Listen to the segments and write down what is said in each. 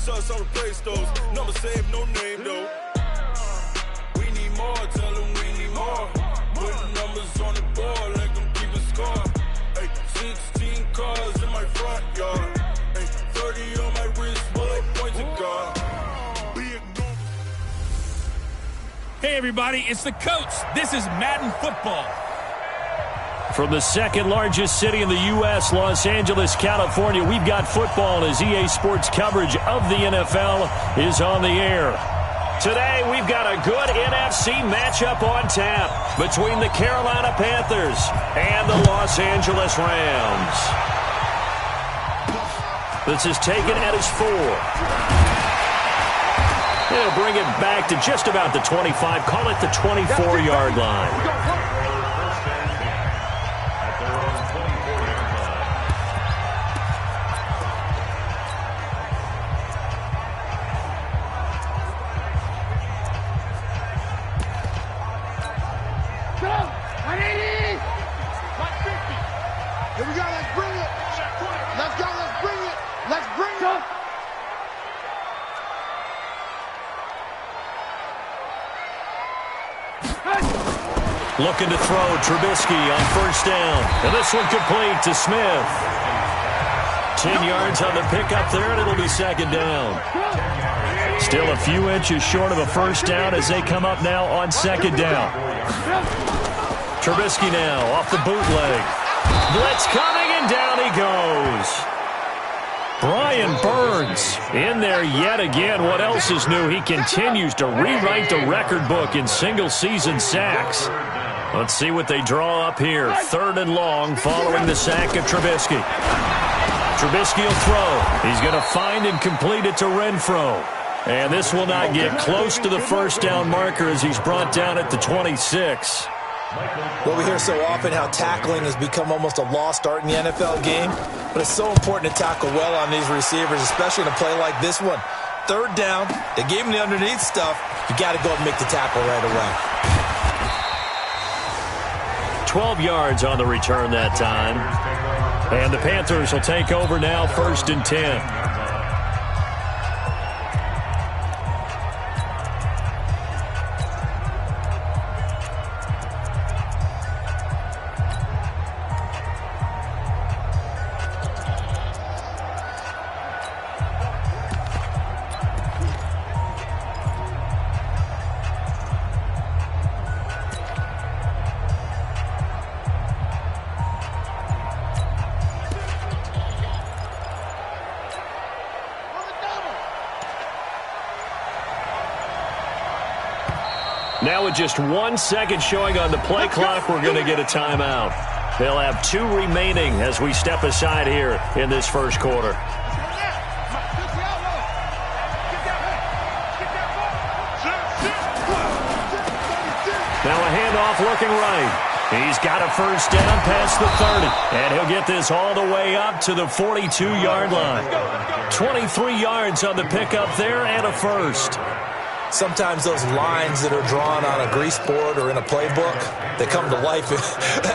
shots on the play stores. Number save, no name though. We need more, tell them we need more. Putting numbers on the board, let them keep a score. Ay, 16 cars in my front yard. Ay, 30 on my wrist, bullet point to God. Hey everybody, it's the coach. This is Madden Football. From the second largest city in the U.S., Los Angeles, California, we've got football as EA Sports coverage of the NFL is on the air. Today, we've got a good NFC matchup on tap between the Carolina Panthers and the Los Angeles Rams. This is taken at his 4. They'll bring it back to just about the 25, call it the 24-yard line. Looking to throw, Trubisky on first down. And this one complete to Smith. 10 yards on the pickup there, and it'll be second down. Still a few inches short of a first down as they come up now on second down. Trubisky now off the bootleg. Blitz coming, and down he goes. Brian Burns in there yet again. What else is new? He continues to rewrite the record book in single-season sacks. Let's see what they draw up here. 3rd and long following the sack of Trubisky. Trubisky will throw. He's going to find and complete it to Renfro. And this will not get close to the first down marker as he's brought down at the 26. Well, we hear so often how tackling has become almost a lost art in the NFL game. But it's so important to tackle well on these receivers, especially in a play like this one. 3rd down, they gave him the underneath stuff. You got to go and make the tackle right away. 12 yards on the return that time. And the Panthers will take over now, 1st and 10. Now with just 1 second showing on the play clock, we're going to get a timeout. They'll have 2 remaining as we step aside here in this first quarter. Now a handoff looking right. He's got a first down past the 30. And he'll get this all the way up to the 42-yard line. 23 yards on the pickup there and a first. Sometimes those lines that are drawn on a grease board or in a playbook, they come to life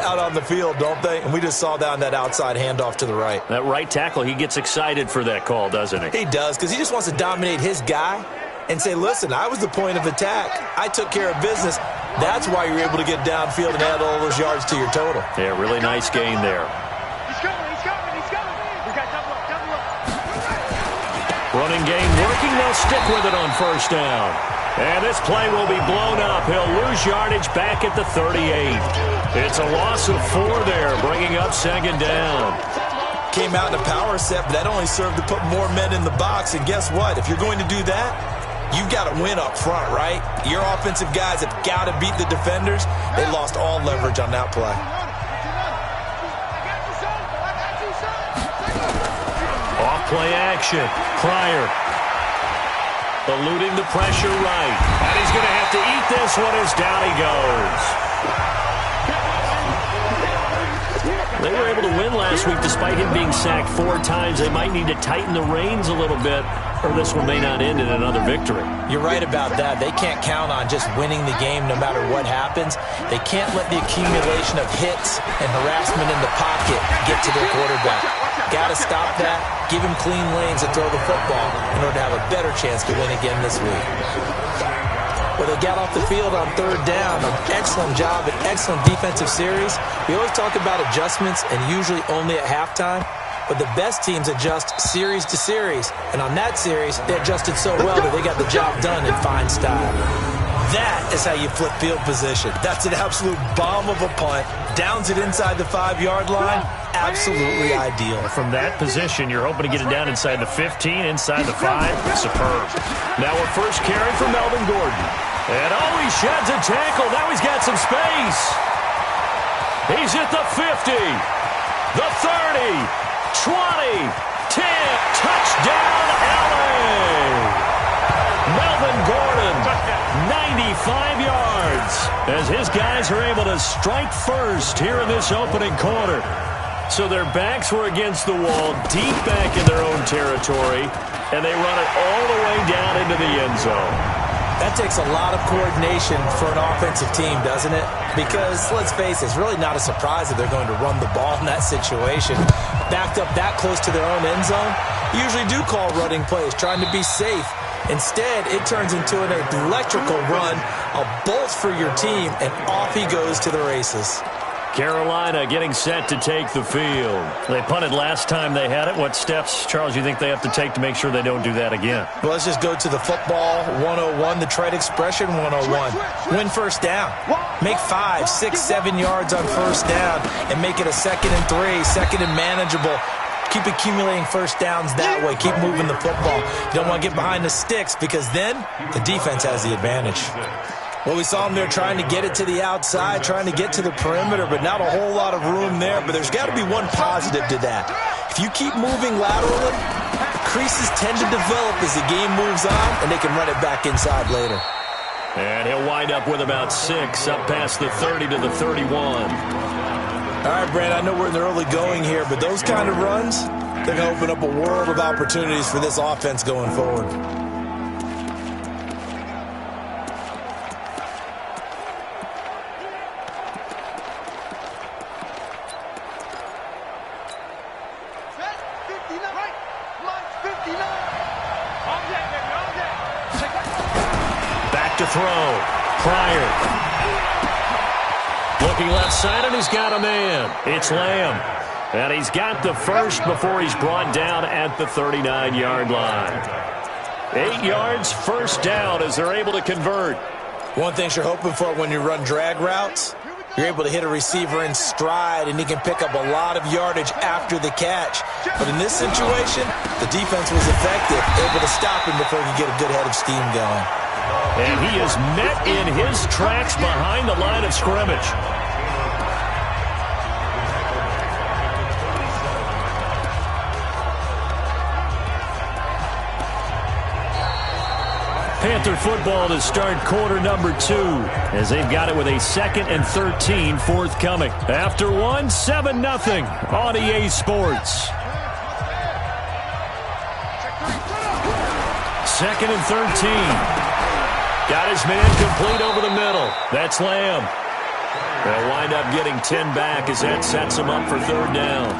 out on the field, don't they? And we just saw down that outside handoff to the right. That right tackle, he gets excited for that call, doesn't he? He does, because he just wants to dominate his guy and say, listen, I was the point of attack. I took care of business. That's why you're able to get downfield and add all those yards to your total. Yeah, really nice gain there. He's coming. We got double up. Running game working. They'll stick with it on first down. And this play will be blown up. He'll lose yardage back at the 38. It's a loss of 4 there, bringing up second down. Came out in a power set, but that only served to put more men in the box. And guess what? If you're going to do that, you've got to win up front, right? Your offensive guys have got to beat the defenders. They lost all leverage on that play. Off-play action. Pryor eluding the pressure right. And he's going to have to eat this one as down he goes. They were able to win last week despite him being sacked 4 times. They might need to tighten the reins a little bit, or this one may not end in another victory. You're right about that. They can't count on just winning the game no matter what happens. They can't let the accumulation of hits and harassment in the pocket get to their quarterback. Got to stop that. Give him clean lanes to throw the football in order to have a better chance to win again this week. Well, they got off the field on 3rd down. An excellent job, an excellent defensive series. We always talk about adjustments, and usually only at halftime. But the best teams adjust series to series. And on that series, they adjusted so well that they got the job done in fine style. That is how you flip field position. That's an absolute bomb of a punt. Downs it inside the 5-yard line. Absolutely ideal. From that position, you're hoping to get it down inside the 15, inside the 5. Superb. Now a first carry for Melvin Gordon. And he sheds a tackle. Now he's got some space. He's at the 50, the 30, 20, 10. Touchdown, LA. Melvin Gordon, 95 yards, as his guys are able to strike first here in this opening quarter. So their backs were against the wall, deep back in their own territory, and they run it all the way down into the end zone. That takes a lot of coordination for an offensive team, doesn't it? Because, let's face it, it's really not a surprise that they're going to run the ball in that situation. Backed up that close to their own end zone, usually do call running plays, trying to be safe. Instead, it turns into an electrical run, a bolt for your team, and off he goes to the races. Carolina getting set to take the field. They punted last time they had it. What steps, Charles, you think they have to take to make sure they don't do that again? Well, let's just go to the football 101, the trade expression 101. Win first down. Make 5, 6, 7 yards on first down and make it a 2nd and 3, 2nd and manageable. Keep accumulating first downs that way. Keep moving the football. You don't want to get behind the sticks because then the defense has the advantage. Well, we saw them there trying to get it to the outside, trying to get to the perimeter, but not a whole lot of room there. But there's got to be one positive to that. If you keep moving laterally, creases tend to develop as the game moves on, and they can run it back inside later. And he'll wind up with about 6, up past the 30 to the 31. All right, Brand, I know we're in the early going here, but those kind of runs, they're going to open up a world of opportunities for this offense going forward. Back to throw. Pryor. Looking left side, and he's got a man. It's Lamb. And he's got the first before he's brought down at the 39-yard line. 8 yards, first down as they're able to convert. One thing you're hoping for when you run drag routes, you're able to hit a receiver in stride, and he can pick up a lot of yardage after the catch. But in this situation, the defense was effective, able to stop him before he could get a good head of steam going. And he is met in his tracks behind the line of scrimmage. Panther football to start quarter number 2 as they've got it with a 2nd and 13 forthcoming. After 1, 7-0 on EA Sports. 2nd and 13. Got his man complete over the middle. That's Lamb. They'll wind up getting 10 back as that sets him up for 3rd down.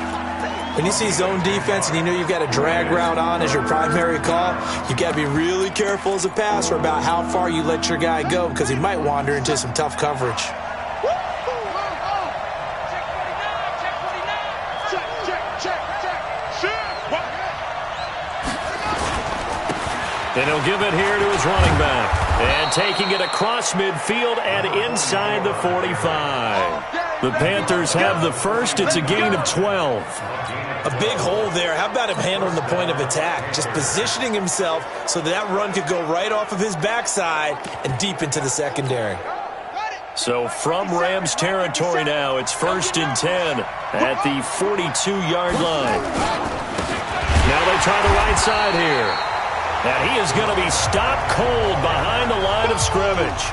When you see zone defense and you know you've got a drag route on as your primary call, you've got to be really careful as a passer about how far you let your guy go because he might wander into some tough coverage. And he'll give it here to his running back. And taking it across midfield and inside the 45. The Panthers have the first. It's a gain of 12. A big hole there. How about him handling the point of attack? Just positioning himself so that run could go right off of his backside and deep into the secondary. So from Rams territory now, it's 1st and 10 at the 42-yard line. Now they try the right side here. And he is going to be stopped cold behind the line of scrimmage.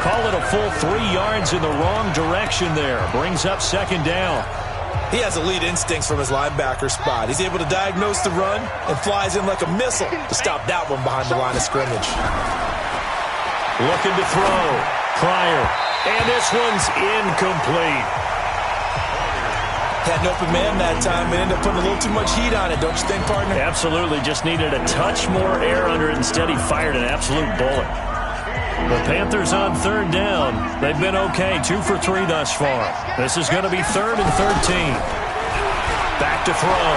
Call it a full 3 yards in the wrong direction there. Brings up 2nd down. He has elite instincts from his linebacker spot. He's able to diagnose the run and flies in like a missile to stop that one behind the line of scrimmage. Looking to throw. Pryor. And this one's incomplete. Had an open man that time and ended up putting a little too much heat on it, don't you think, partner? Absolutely. Just needed a touch more air under it. Instead, he fired an absolute bullet. The Panthers on third down. They've been okay, 2 for 3 thus far. This is going to be 3rd and 13. Back to throw.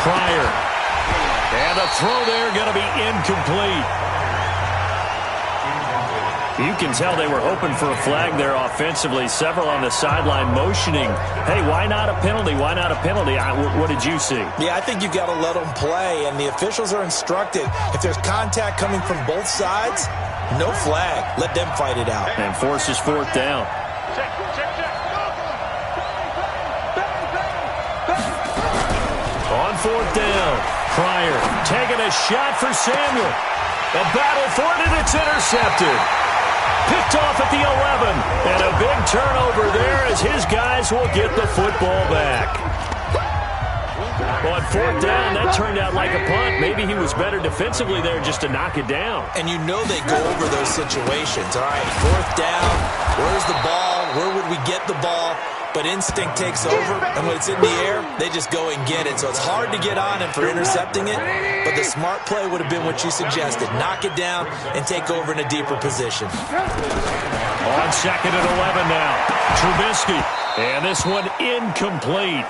Pryor. And the throw there going to be incomplete. You can tell they were hoping for a flag there offensively. Several on the sideline motioning, hey, why not a penalty? Why not a penalty? What did you see? Yeah, I think you got to let them play, and the officials are instructed. If there's contact coming from both sides, no flag. Let them fight it out. And forces 4th down. On 4th down, Pryor taking a shot for Samuel. A battle for it, and it's intercepted. Picked off at the 11. And a big turnover there as his guys will get the football back. On 4th down, that turned out like a punt. Maybe he was better defensively there just to knock it down. And you know they go over those situations. All right, 4th down, where's the ball? Where would we get the ball? But instinct takes over, and when it's in the air, they just go and get it. So it's hard to get on him for intercepting it, but the smart play would have been what you suggested. Knock it down and take over in a deeper position. On 2nd and 11 now, Trubisky. And this one incomplete.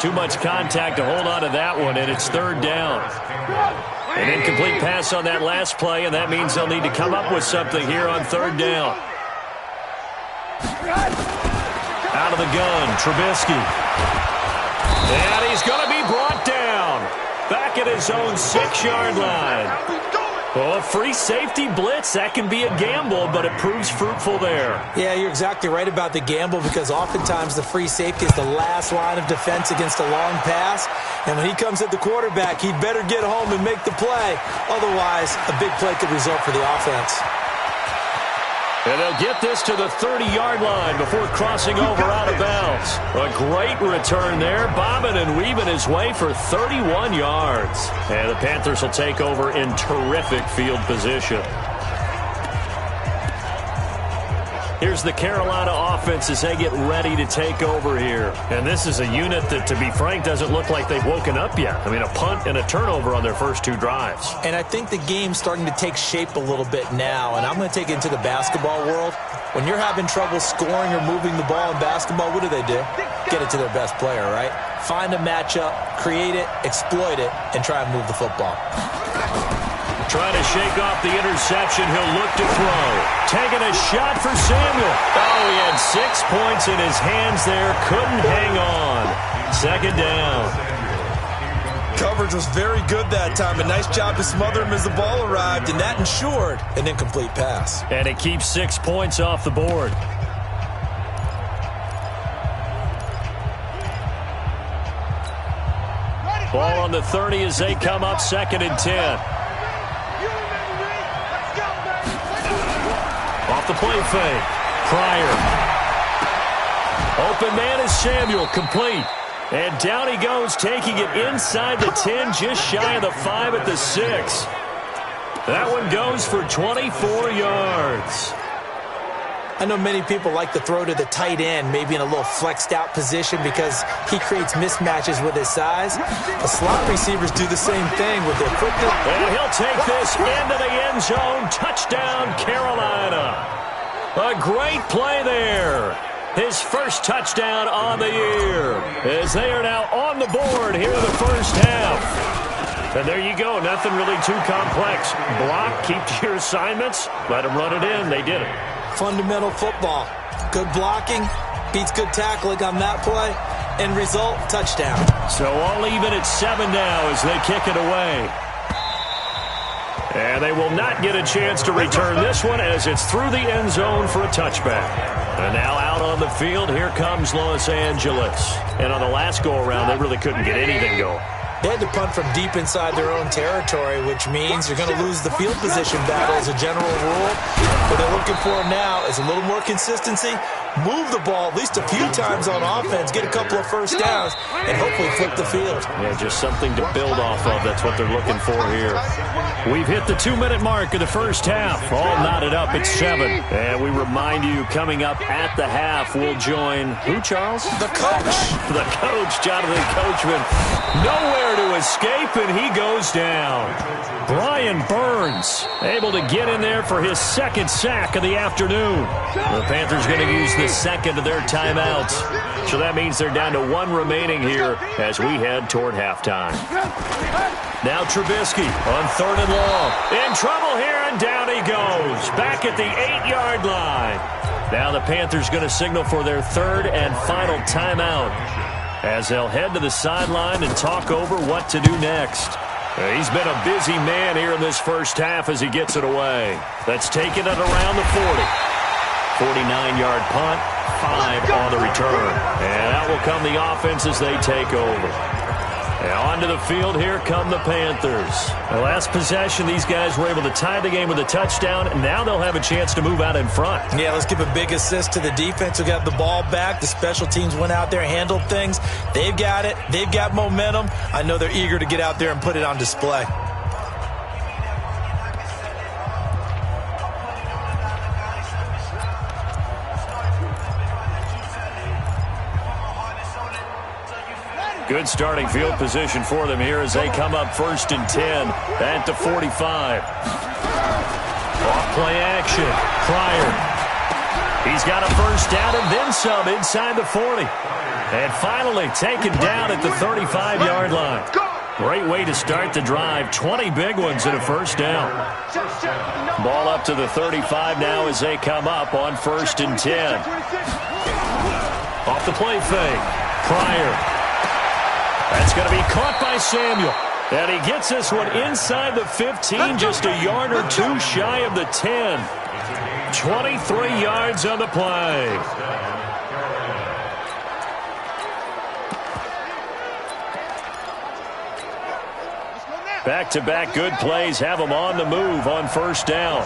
Too much contact to hold on to that one, and it's 3rd down. An incomplete pass on that last play, and that means they'll need to come up with something here on 3rd down. Out of the gun, Trubisky. And he's going to be brought down. Back at his own 6-yard line. Well, a free safety blitz, that can be a gamble, but it proves fruitful there. Yeah, you're exactly right about the gamble because oftentimes the free safety is the last line of defense against a long pass. And when he comes at the quarterback, he'd better get home and make the play. Otherwise, a big play could result for the offense. And they'll get this to the 30-yard line before crossing over out of bounds. A great return there, bobbing and weaving his way for 31 yards. And the Panthers will take over in terrific field position. Here's the Carolina offense as they get ready to take over here. And this is a unit that, to be frank, doesn't look like they've woken up yet. I mean, a punt and a turnover on their first 2 drives. And I think the game's starting to take shape a little bit now. And I'm going to take it into the basketball world. When you're having trouble scoring or moving the ball in basketball, what do? Get it to their best player, right? Find a matchup, create it, exploit it, and try and move the football. Trying to shake off the interception. He'll look to throw. Taking a shot for Samuel. Oh, he had 6 points in his hands there. Couldn't hang on. 2nd down. Coverage was very good that time. A nice job to smother him as the ball arrived, and that ensured an incomplete pass. And it keeps 6 points off the board. Ball on the 30 as they come up 2nd and 10. Off the play fake. Pryor. Open man is Samuel, complete. And down he goes, taking it inside the 10, just shy of the 5 at the 6. That one goes for 24 yards. I know many people like to throw to the tight end, maybe in a little flexed out position because he creates mismatches with his size. The slot receivers do the same thing with their quickness. And he'll take this into the end zone. Touchdown, Carolina. A great play there. His first touchdown on the year as they are now on the board here in the first half. And there you go. Nothing really too complex. Block, keep to your assignments, let them run it in. They did it. Fundamental football. Good blocking beats good tackling on that play. End result, touchdown. So all even at 7 now as they kick it away. And they will not get a chance to return this one as it's through the end zone for a touchback. And now out on the field, here comes Los Angeles. And on the last go-around, they really couldn't get anything going. They had to punt from deep inside their own territory, which means you're going to lose the field position battle as a general rule. What they're looking for now is a little more consistency, move the ball at least a few times on offense, get a couple of first downs, and hopefully flip the field. Yeah, just something to build off of. That's what they're looking for here. We've hit the 2-minute mark of the first half. All knotted up at 7. And we remind you, coming up at the half, we'll join who, Charles? The coach. The coach, Jonathan Coachman. Nowhere to escape, and he goes down. Brian Burns able to get in there for his second sack of the afternoon. The Panthers going to use the second of their timeouts. So that means they're down to 1 remaining here as we head toward halftime. Now Trubisky on 3rd and long. In trouble here, and down he goes. Back at the 8-yard line. Now the Panthers going to signal for their 3rd and final timeout as they'll head to the sideline and talk over what to do next. He's been a busy man here in this first half as he gets it away. That's taken it around the 40. 49-yard punt, 5 on the return. And out will come the offense as they take over. And onto the field, here come the Panthers. The last possession, these guys were able to tie the game with a touchdown, and now they'll have a chance to move out in front. Yeah, let's give a big assist to the defense who got the ball back. The special teams went out there, handled things. They've got it. They've got momentum. I know they're eager to get out there and put it on display. Good starting field position for them here as they come up 1st and 10 at the 45. Off play action. Pryor. He's got a first down and then some inside the 40. And finally taken down at the 35-yard line. Great way to start the drive. 20 big ones and a first down. Ball up to the 35 now as they come up on 1st and 10. Off the play fake. Pryor. That's going to be caught by Samuel. And he gets this one inside the 15, just a yard or 2 shy of the 10. 23 yards on the play. Back-to-back good plays have them on the move on 1st down.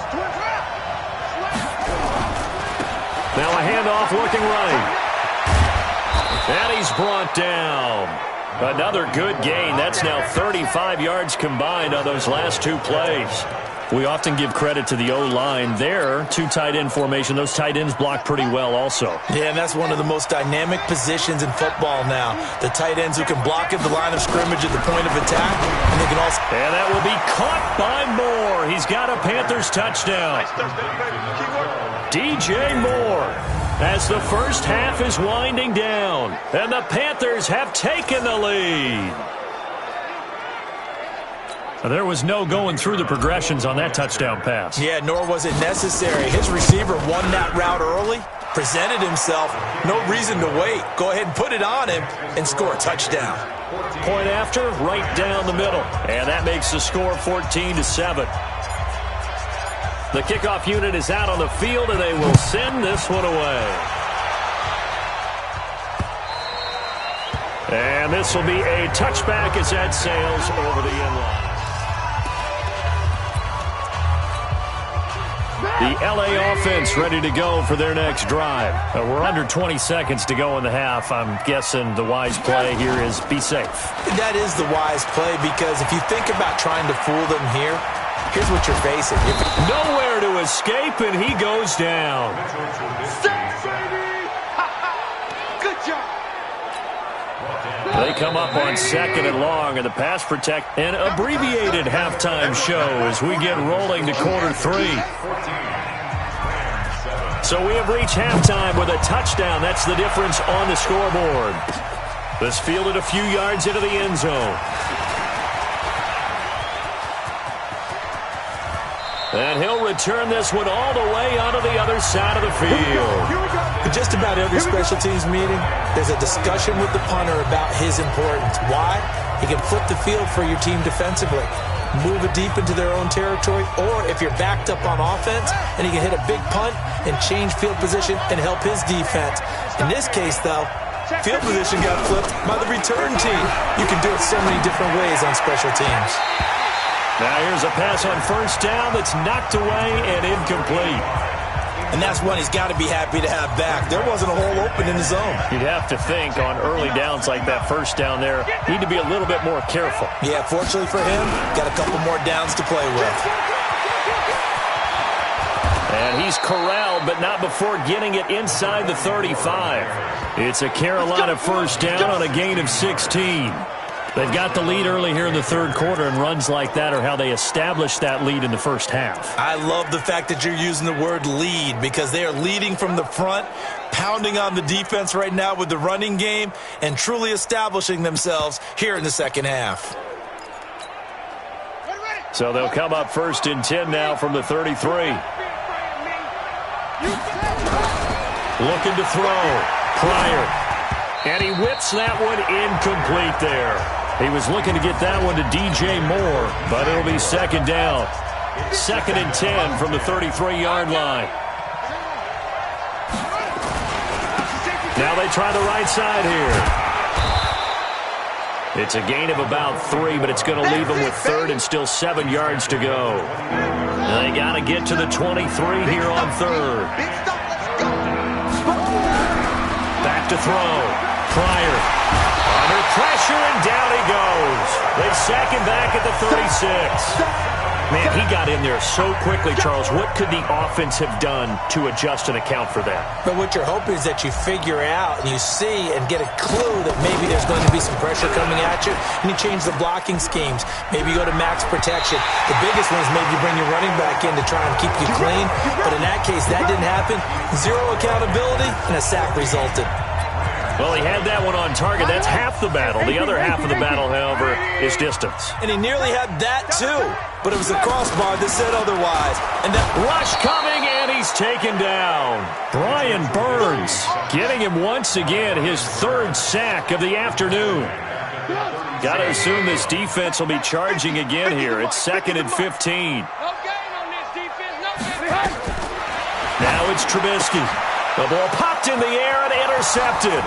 Now a handoff looking right. And he's brought down. Another good gain. That's now 35 yards combined on those last 2 plays. We often give credit to the O-line there. 2 tight end formation. Those tight ends block pretty well also. Yeah, and that's one of the most dynamic positions in football now. The tight ends who can block at the line of scrimmage at the point of attack. And they can also... And that will be caught by Moore. He's got a Panthers touchdown. DJ Moore. As the first half is winding down, and the Panthers have taken the lead. There was no going through the progressions on that touchdown pass. Yeah, nor was it necessary. His receiver won that route early, presented himself, no reason to wait. Go ahead and put it on him and score a touchdown. Point after, right down the middle, and that makes the score 14-7. The kickoff unit is out on the field, and they will send this one away. And this will be a touchback as that sails over the end line. The L.A. offense ready to go for their next drive. We're under 20 seconds to go in the half. I'm guessing the wise play here is be safe. That is the wise play, because if you think about trying to fool them here, here's what you're facing. Nowhere to escape, and he goes down. Good job. They come up on 2nd and long, and the pass protect. An abbreviated halftime show as we get rolling to quarter 3. So we have reached halftime with a touchdown. That's the difference on the scoreboard. This fielded a few yards into the end zone. And he'll return this one all the way onto the other side of the field. In just about every special teams meeting, there's a discussion with the punter about his importance. Why? He can flip the field for your team defensively, move it deep into their own territory, or if you're backed up on offense, and he can hit a big punt and change field position and help his defense. In this case, though, Field position got flipped by the return team. You can do it so many different ways on special teams. Now here's a pass on first down that's knocked away and incomplete. And that's one he's got to be happy to have back. There wasn't a hole open in the zone. You'd have to think on early downs like that first down there, need to be a little bit more careful. Yeah, fortunately for him, got a couple more downs to play with. And he's corralled, but not before getting it inside the 35. It's a Carolina first down on a gain of 16. They've got the lead early here in the third quarter, and runs like that are how they establish that lead in the first half. I love the fact that you're using the word lead because they are leading from the front, pounding on the defense right now with the running game, and truly establishing themselves here in the second half. So they'll come up first and 10 now from the 33. Looking to throw. Pryor. And he whips that one incomplete there. He was looking to get that one to DJ Moore, but it'll be second down. Second and 10 from the 33-yard line. Now they try the right side here. It's a gain of about 3, but it's going to leave them with third and still 7 yards to go. They got to get to the 23 here on third. Back to throw. Pryor. Under pressure, and down he goes. They sack him back at the 36. Man, he got in there so quickly, Charles. What could the offense have done to adjust and account for that? But what you're hoping is that you figure out and you see and get a clue that maybe there's going to be some pressure coming at you, and you change the blocking schemes. Maybe you go to max protection. The biggest one is maybe you bring your running back in to try and keep you clean. But in that case, that didn't happen. Zero accountability, and a sack resulted. Well, he had that one on target. That's half the battle. The other half of the battle, however, is distance. And he nearly had that, too. But it was a crossbar that said otherwise. And that rush coming, and he's taken down. Brian Burns getting him once again, his third sack of the afternoon. Got to assume this defense will be charging again here. It's second and 15. Now it's Trubisky. The ball popped in the air and intercepted.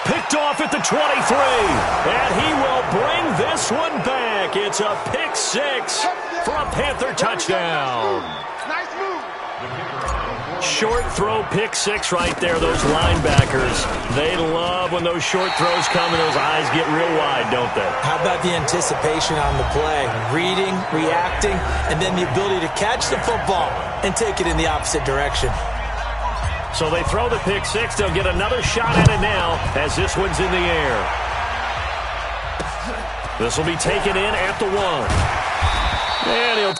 Picked off at the 23. And he will bring this one back. It's a pick 6 for a Panther touchdown. Nice move. Short throw, pick 6 right there. Those linebackers, they love when those short throws come and those eyes get real wide, don't they? How about the anticipation on the play? Reading, reacting, and then the ability to catch the football and take it in the opposite direction. So they throw the pick 6. They'll get another shot at it now as this one's in the air. This will be taken in at the 1. And he'll...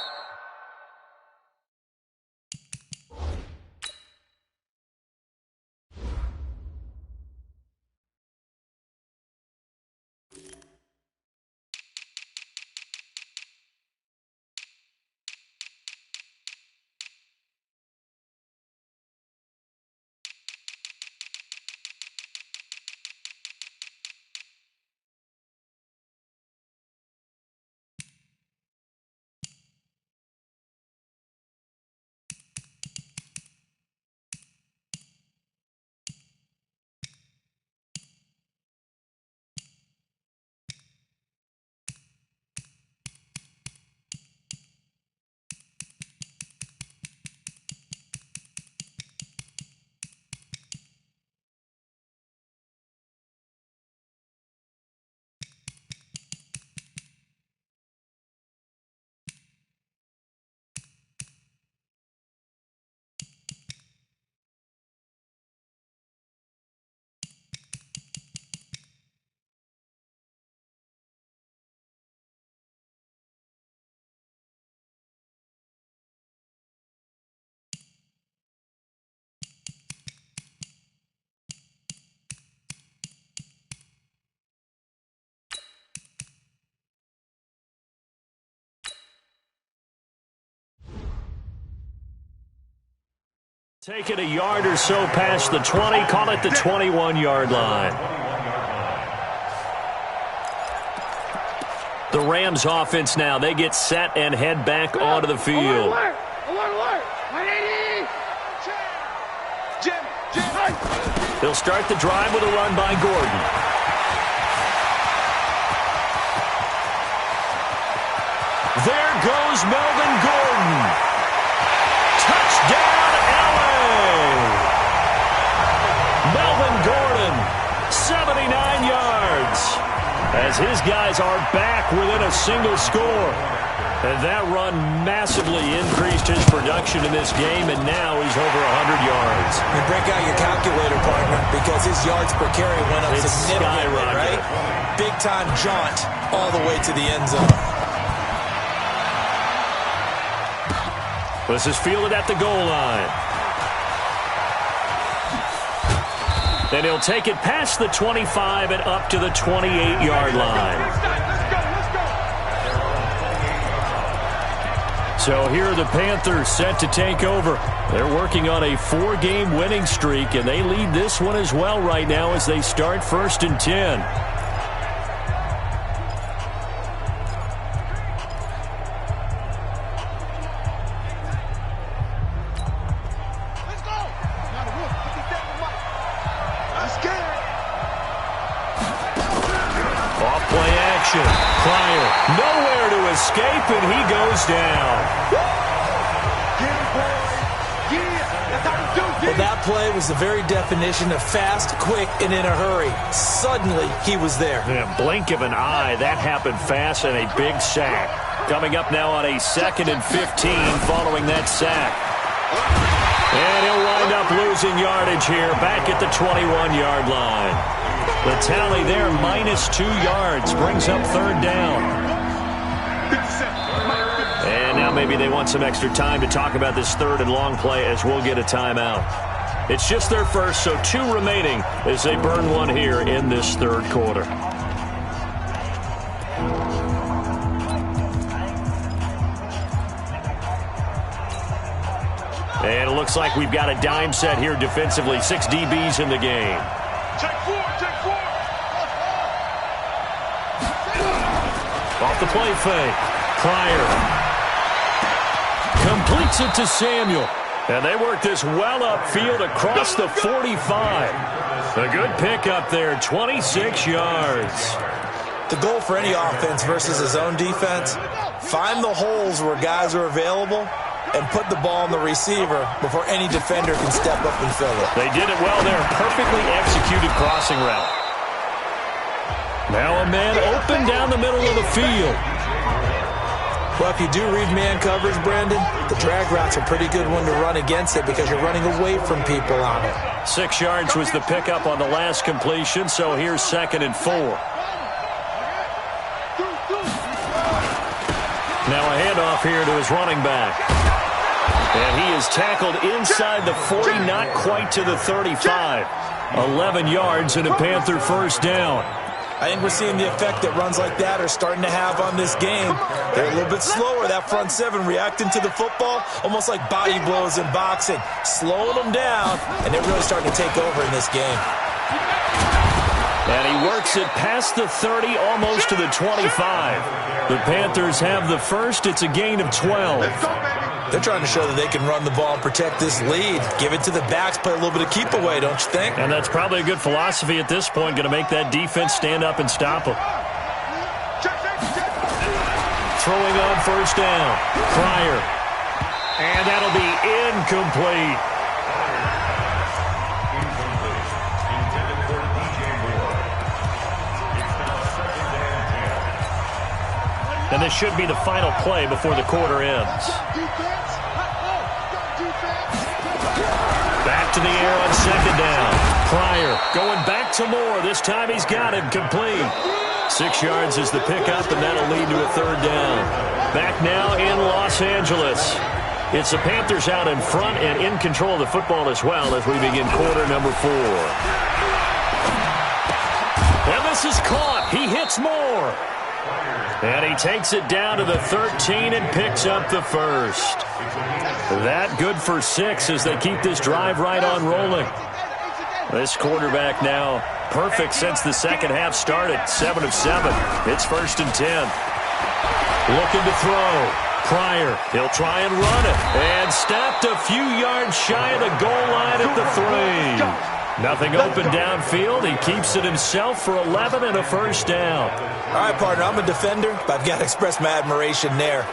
Take it a yard or so past the 20, call it the 21-yard line. The Rams offense now, they get set and head back onto the field. Alert! Alert! 180! Jim! They'll start the drive with a run by Gordon. There goes Melvin Gordon. Touchdown, LA! Melvin Gordon, 79 yards. As his guys are back within a single score. And that run massively increased his production in this game, and now he's over 100 yards. You break out your calculator, partner, because his yards per carry went up significantly, right? Big-time jaunt all the way to the end zone. This is fielded at the goal line. And he'll take it past the 25 and up to the 28-yard line. So here are the Panthers set to take over. They're working on a 4-game winning streak, and they lead this one as well right now as they start 1st and 10. Off-play action. Pryor nowhere to escape, and he goes down. Well, that play was the very definition of fast, quick, and in a hurry. Suddenly, he was there. In a blink of an eye, that happened fast, and a big sack. Coming up now on a 2nd and 15 following that sack. And he'll wind up losing yardage here back at the 21-yard line. The tally there, -2 yards, brings up 3rd down. And now maybe they want some extra time to talk about this 3rd and long play as we'll get a timeout. It's just their first, so 2 remaining as they burn one here in this 3rd quarter. And it looks like we've got a dime set here defensively. 6 DBs in the game. Take 4, take 4. Off the play fake. Pryor completes it to Samuel. And they work this well upfield across the 45. A good pickup there, 26 yards. The goal for any offense versus his own defense, find the holes where guys are available and put the ball on the receiver before any defender can step up and fill it. They did it well there. Perfectly executed crossing route. Now a man open down the middle of the field. Well, if you do read man coverage, Brandon, the drag route's a pretty good one to run against it because you're running away from people on it. 6 yards was the pickup on the last completion, so here's 2nd and 4. Now a handoff here to his running back. And he is tackled inside the 40, not quite to the 35. 11 yards and a Panther 1st down. I think we're seeing the effect that runs like that are starting to have on this game. They're a little bit slower, that front 7, reacting to the football, almost like body blows in boxing. Slowing them down, and they're really starting to take over in this game. And he works it past the 30, almost to the 25. The Panthers have the first. It's a gain of 12. They're trying to show that they can run the ball and protect this lead. Give it to the backs, play a little bit of keep away, don't you think? And that's probably a good philosophy at this point, going to make that defense stand up and stop them. Throwing on 1st down. Pryor. And that'll be incomplete. And this should be the final play before the quarter ends. Back to the air on 2nd down. Pryor going back to Moore. This time he's got it complete. 6 yards is the pickup, and that'll lead to a 3rd down. Back now in Los Angeles. It's the Panthers out in front and in control of the football as well as we begin quarter number 4. And this is caught. He hits Moore. And he takes it down to the 13 and picks up the 1st. That good for 6 as they keep this drive right on rolling. This quarterback now perfect since the 2nd half started. 7 of 7. It's 1st and 10. Looking to throw. Pryor, he'll try and run it. And stopped a few yards shy of the goal line at the 3. Nothing open downfield. He keeps it himself for 11 and a first down. All right, partner, I'm a defender, but I've got to express my admiration there.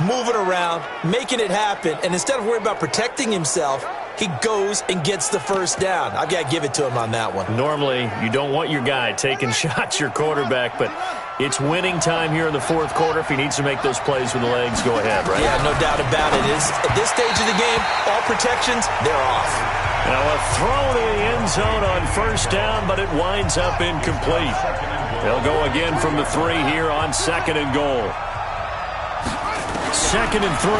Moving around, making it happen, and instead of worrying about protecting himself, he goes and gets the first down. I've got to give it to him on that one. Normally, you don't want your guy taking shots, your quarterback, but it's winning time here in the fourth quarter. If he needs to make those plays with the legs, go ahead, right? Yeah, no doubt about it. At this stage of the game, all protections, they're off. Now a throw to the end zone on first down, but it winds up incomplete. They'll go again from the 3 here on 2nd and goal. 2nd and 3.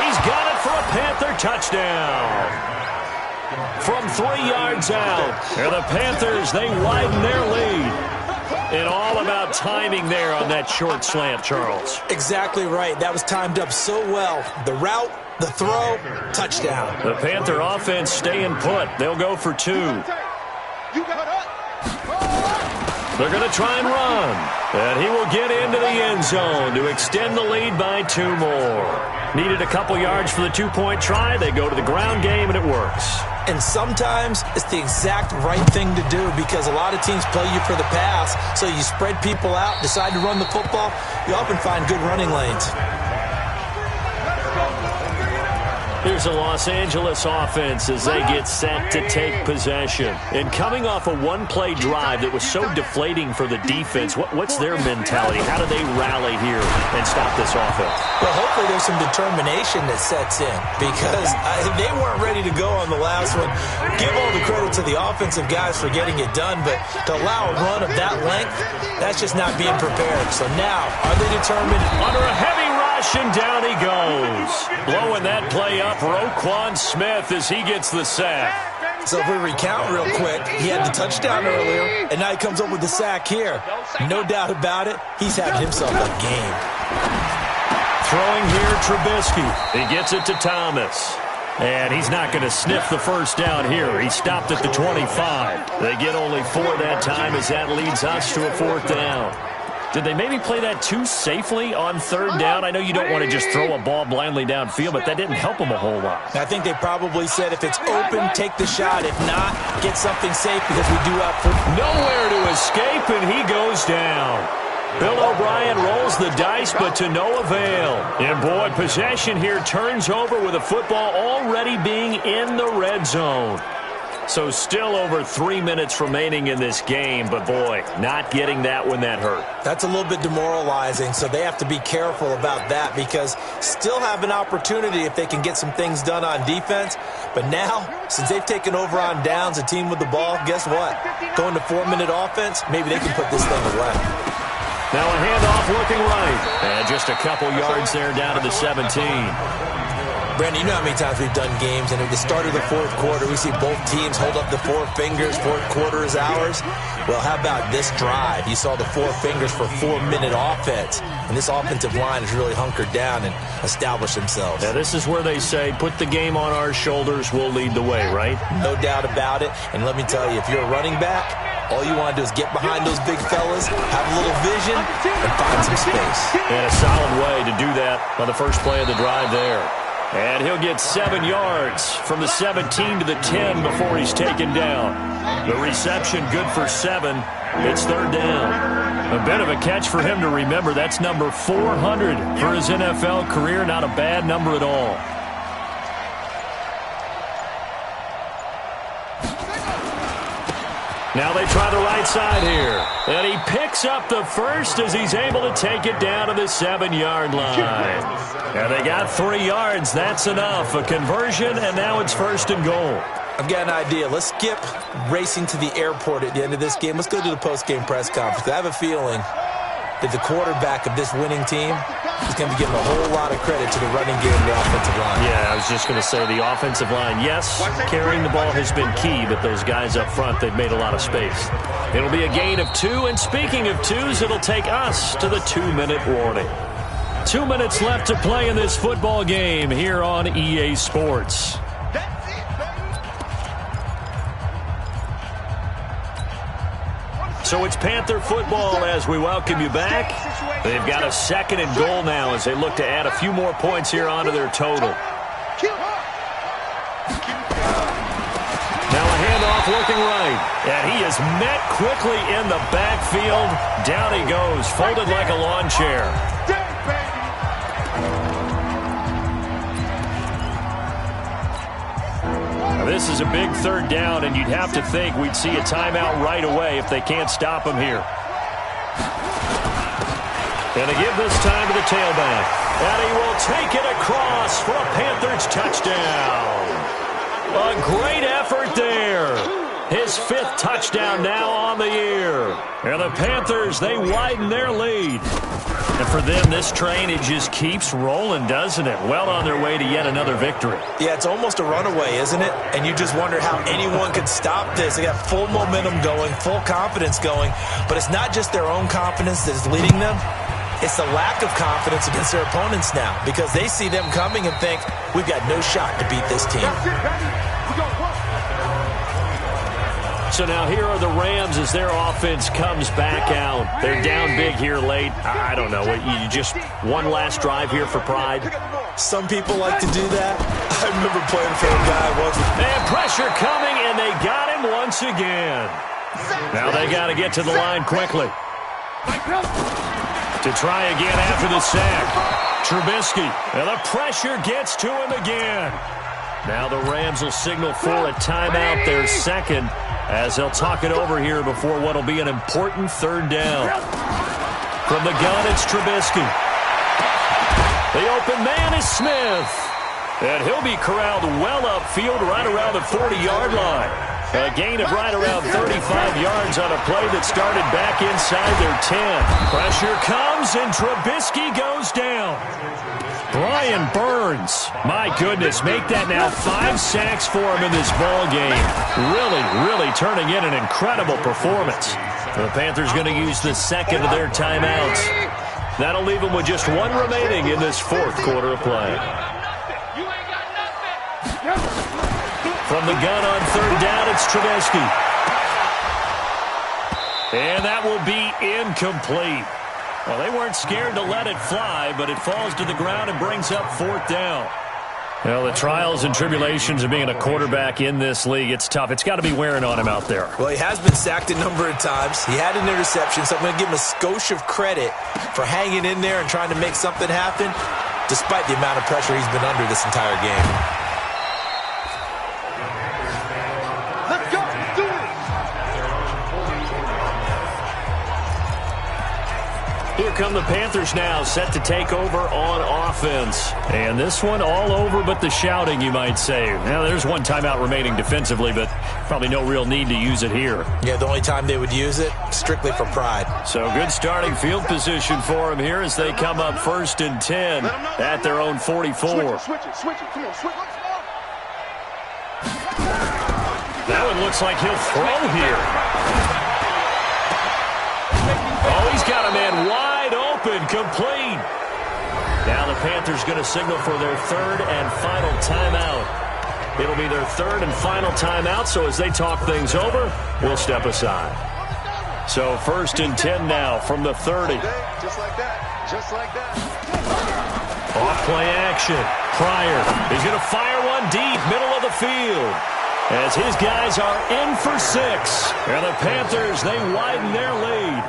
He's got it for a Panther touchdown. From 3 yards out. And the Panthers, they widen their lead. And all about timing there on that short slant, Charles. Exactly right. That was timed up so well. The route, the throw, touchdown. The Panther offense staying put. They'll go for 2. They're going to try and run. And he will get into the end zone to extend the lead by 2 more. Needed a couple yards for the 2-point try. They go to the ground game, and it works. And sometimes it's the exact right thing to do because a lot of teams play you for the pass. So you spread people out, decide to run the football. You often find good running lanes. Here's a Los Angeles offense as they get set to take possession. And coming off a one-play drive that was so deflating for the defense, what's their mentality? How do they rally here and stop this offense? Well, hopefully there's some determination that sets in because they weren't ready to go on the last one. Give all the credit to the offensive guys for getting it done, but to allow a run of that length, that's just not being prepared. So now, are they determined? Under a heavy rush, and down he goes. Blowing that play up, Roquan Smith, as he gets the sack. So if we recount real quick, he had the touchdown earlier, and now he comes up with the sack here. No doubt about it, he's having himself a game. Throwing here, Trubisky. He gets it to Thomas. And he's not going to sniff the first down here. He stopped at the 25. They get only 4 that time as that leads us to a 4th down. Did they maybe play that too safely on 3rd down? I know you don't want to just throw a ball blindly downfield, but that didn't help them a whole lot. I think they probably said if it's open, take the shot. If not, get something safe because we do have nowhere to escape, and he goes down. Bill O'Brien rolls the dice, but to no avail. And boy, possession here turns over with a football already being in the red zone. So still over 3 minutes remaining in this game, but boy, not getting that when that hurt. That's a little bit demoralizing, so they have to be careful about that because still have an opportunity if they can get some things done on defense. But now, since they've taken over on downs, a team with the ball, guess what? Going to 4-minute offense, maybe they can put this thing away. Now a handoff looking right. And just a couple yards there down to the 17. Brandon, you know how many times we've done games, and at the start of the 4th quarter, we see both teams hold up the 4 fingers, 4th quarter is ours. Well, how about this drive? You saw the 4 fingers for 4-minute offense, and this offensive line has really hunkered down and established themselves. Now, this is where they say, put the game on our shoulders, we'll lead the way, right? No doubt about it, and let me tell you, if you're a running back, all you want to do is get behind those big fellas, have a little vision, and find some space. And a solid way to do that on the first play of the drive there. And he'll get 7 yards from the 17 to the 10 before he's taken down. The reception good for 7. It's 3rd down. A bit of a catch for him to remember. That's number 400 for his NFL career. Not a bad number at all. Now they try the right side here. And he picks up the first as he's able to take it down to the 7-yard line. And they got 3 yards. That's enough. A conversion, and now it's 1st and goal. I've got an idea. Let's skip racing to the airport at the end of this game. Let's go to the post-game press conference. I have a feeling that the quarterback of this winning team is going to be giving a whole lot of credit to the running game and the offensive line. Yeah, I was just going to say the offensive line, yes, carrying the ball has been key, but those guys up front, they've made a lot of space. It'll be a gain of 2, and speaking of 2s, it'll take us to the 2-minute warning. 2 minutes left to play in this football game here on EA Sports. So it's Panther football as we welcome you back. They've got a 2nd and goal now as they look to add a few more points here onto their total. Now a off looking right. And he is met quickly in the backfield. Down he goes, folded like a lawn chair. Now, this is a big third down, and you'd have to think we'd see a timeout right away if they can't stop him here. And they give this time to the tailback. And he will take it across for a Panthers touchdown. A great effort there. His 5th touchdown now on the year. And the Panthers, they widen their lead. And for them, this train, it just keeps rolling, doesn't it? Well on their way to yet another victory. Yeah, it's almost a runaway, isn't it? And you just wonder how anyone could stop this. They got full momentum going, full confidence going. But it's not just their own confidence that is leading them. It's the lack of confidence against their opponents now, because they see them coming and think, we've got no shot to beat this team. So now here are the Rams as their offense comes back out. They're down big here late. I don't know. You just one last drive here for pride? Some people like to do that. I remember playing for a guy once. And pressure coming, and they got him once again. Now they got to get to the line quickly. To try again after the sack. Trubisky. And the pressure gets to him again. Now the Rams will signal for a timeout, their second, as they'll talk it over here before what will be an important third down. From the gun, it's Trubisky. The open man is Smith. And he'll be corralled well upfield right around the 40-yard line. A gain of right around 35 yards on a play that started back inside their 10. Pressure comes, and Trubisky goes down. Brian Burns, my goodness, make that now 5 sacks for him in this ball game. Really turning in an incredible performance. The Panthers going to use the second of their timeouts. That'll leave them with just one remaining in this 4th quarter of play. From the gun on third down, it's Trubisky. And that will be incomplete. Well, they weren't scared to let it fly, but it falls to the ground and brings up 4th down. Well, the trials and tribulations of being a quarterback in this league, it's tough. It's got to be wearing on him out there. Well, he has been sacked a number of times. He had an interception, so I'm going to give him a skosh of credit for hanging in there and trying to make something happen, despite the amount of pressure he's been under this entire game. Here come the Panthers now, set to take over on offense. And this one all over but the shouting, you might say. Now, there's one timeout remaining defensively, but probably no real need to use it here. Yeah, the only time they would use it, strictly for pride. So good starting field position for them here as they come up 1st and 10 at their own 44. Switch it. Come on, switch. That one looks like he'll throw here. Oh, he's got a man wide open, complete. Now the Panthers going to signal for their 3rd and final timeout. It'll be their 3rd and final timeout, so as they talk things over, we'll step aside. So 1st and 10 now from the 30. Just like that. Off play action. Pryor is going to fire one deep, middle of the field. As his guys are in for 6. And the Panthers, they widen their lead.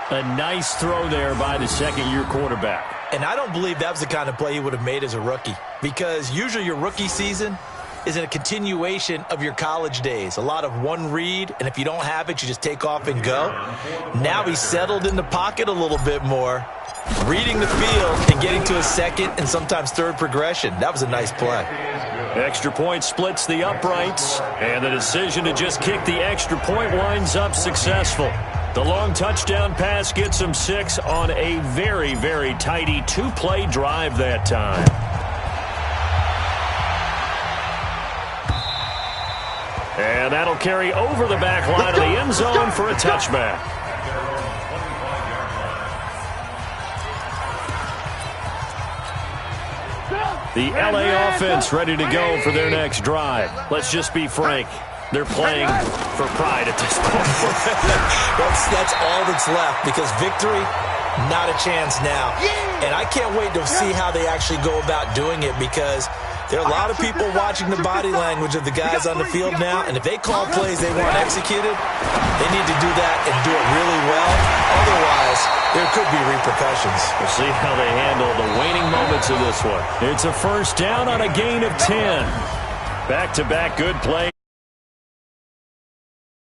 A nice throw there by the second-year quarterback. And I don't believe that was the kind of play he would have made as a rookie, because usually your rookie season is in a continuation of your college days. A lot of one read, and if you don't have it, you just take off and go. Now he's settled in the pocket a little bit more, reading the field and getting to a second and sometimes third progression. That was a nice play. Extra point splits the uprights, and the decision to just kick the extra point winds up successful. The long touchdown pass gets him 6 on a very tidy 2-play drive that time. And that'll carry over the back line of the end zone for a touchback. The LA offense ready to go for their next drive. Let's just be frank. They're playing for pride at this point. That's all that's left, because victory, not a chance now. And I can't wait to see how they actually go about doing it, because There are a lot of people watching the body language of the guys on the field now, and if they call plays they want executed, they need to do that and do it really well. Otherwise, there could be repercussions. We'll see how they handle the waning moments of this one. It's a first down on a gain of 10. Back-to-back good play.